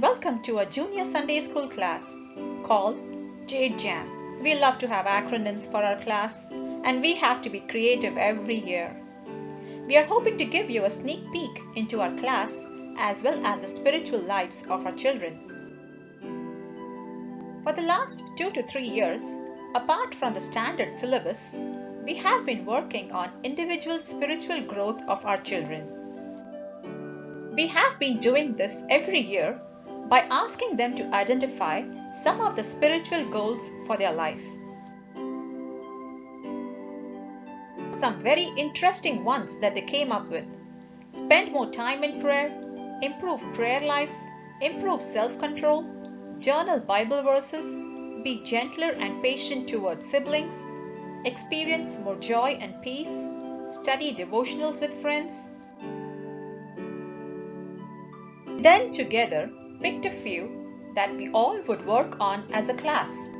and welcome to a junior Sunday school class called Jade Jam. We love to have acronyms for our class and we have to be creative every year. We are hoping to give you a sneak peek into our class as well as the spiritual lives of our children. For the last 2 to 3 years, apart from the standard syllabus, we have been working on individual spiritual growth of our children. We have been doing this every year by asking them to identify some of the spiritual goals for their life. Some very interesting ones that they came up with: spend more time in prayer, improve prayer life, improve self-control, journal Bible verses, be gentler and patient towards siblings, experience more joy and peace, study devotionals with friends. Then together picked a few that we all would work on as a class.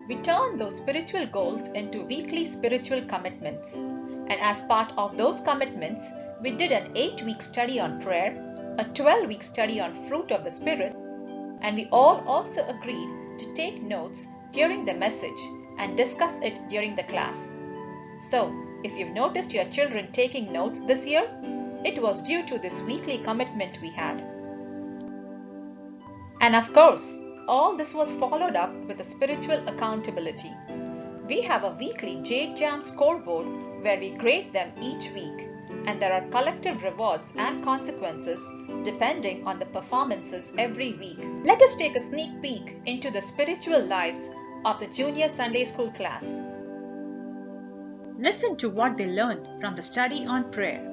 We turned those spiritual goals into weekly spiritual commitments, and as part of those commitments, we did an 8-week study on prayer, a 12-week study on fruit of the Spirit, and we all also agreed to take notes during the message and discuss it during the class. So, if you've noticed your children taking notes this year, it was due to this weekly commitment we had. And of course, all this was followed up with a spiritual accountability. We have a weekly Jade Jam scoreboard where we grade them each week, and there are collective rewards and consequences depending on the performances every week. Let us take a sneak peek into the spiritual lives of the junior Sunday school class. Listen to what they learned from the study on prayer.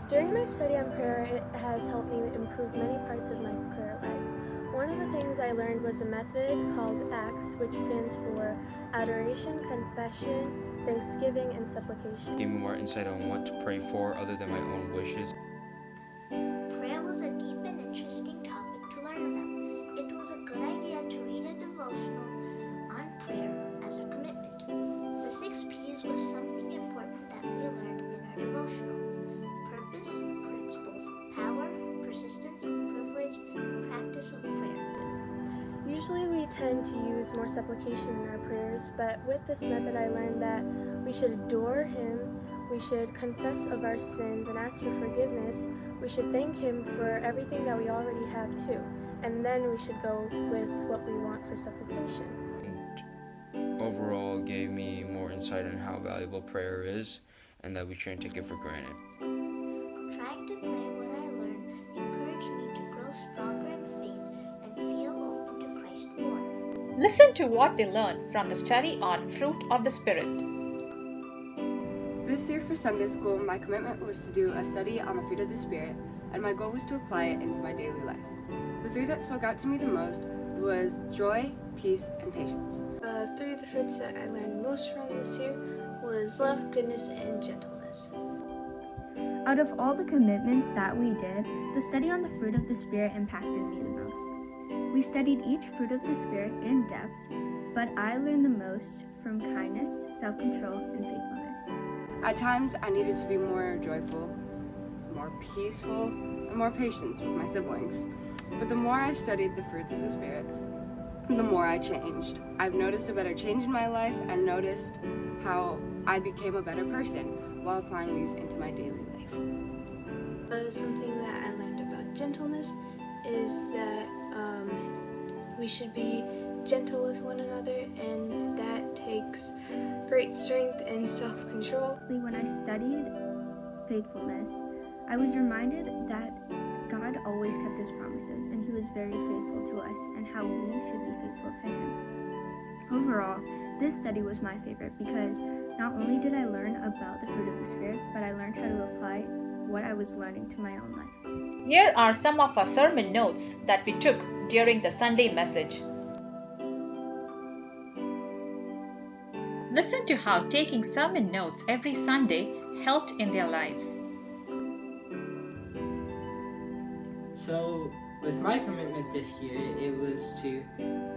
During my study on prayer, it has helped me improve many parts of my prayer life. One of the things I learned was a method called ACTS, which stands for Adoration, Confession, Thanksgiving, and Supplication. Gave me more insight on what to pray for other than my own wishes. Prayer was a deep and interesting topic to learn about. It was a good idea to read a devotional on prayer as a commitment. The 6 P's was something important that we learned in our devotional: purpose, principles, power, persistence, privilege, and practice of prayer. Usually we tend to use more supplication in our prayers, but with this method I learned that we should adore Him, we should confess of our sins and ask for forgiveness, we should thank Him for everything that we already have too, and then we should go with what we want for supplication. And overall gave me more insight on how valuable prayer is and that we shouldn't take it for granted. Trying to pray what I learned encouraged me to grow stronger in faith and feel open to Christ more. Listen to what they learned from the study on fruit of the Spirit. This year for Sunday school, my commitment was to do a study on the fruit of the Spirit, and my goal was to apply it into my daily life. The 3 that spoke out to me the most was joy, peace, and patience. 3 of the fruits that I learned most from this year was love, goodness, and gentleness. Out of all the commitments that we did, the study on the fruit of the Spirit impacted me the most. We studied each fruit of the Spirit in depth, but I learned the most from kindness, self-control, and faithfulness. At times, I needed to be more joyful, more peaceful, and more patient with my siblings. But the more I studied the fruits of the Spirit, the more I changed. I've noticed a better change in my life and noticed how I became a better person while applying these into my daily life. Something that I learned about gentleness is that we should be gentle with one another, and that takes great strength and self-control. When I studied faithfulness, I was reminded that God always kept His promises, and He was very faithful to us, and how we should be faithful to Him. Overall, this study was my favorite because not only did I learn about the fruit of the spirits, but I learned how to apply what I was learning to my own life. Here are some of our sermon notes that we took during the Sunday message. Listen to how taking sermon notes every Sunday helped in their lives. So, with my commitment this year, it was to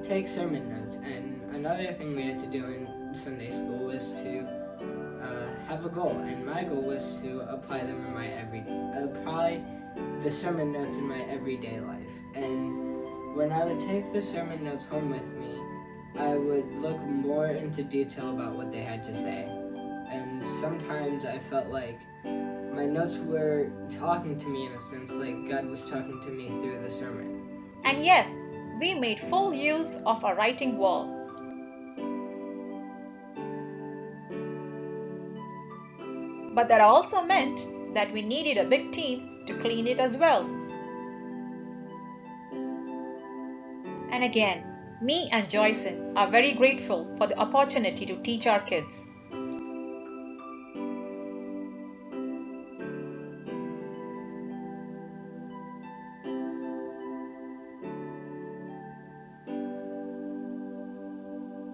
take sermon notes, and another thing we had to do in Sunday school was to have a goal, and my goal was to apply them in my the sermon notes in my everyday life. And when I would take the sermon notes home with me, I would look more into detail about what they had to say. And sometimes I felt like my notes were talking to me in a sense, like God was talking to me through the sermon. And yes, we made full use of our writing wall. But that also meant that we needed a big team to clean it as well. And again, me and Joyson are very grateful for the opportunity to teach our kids.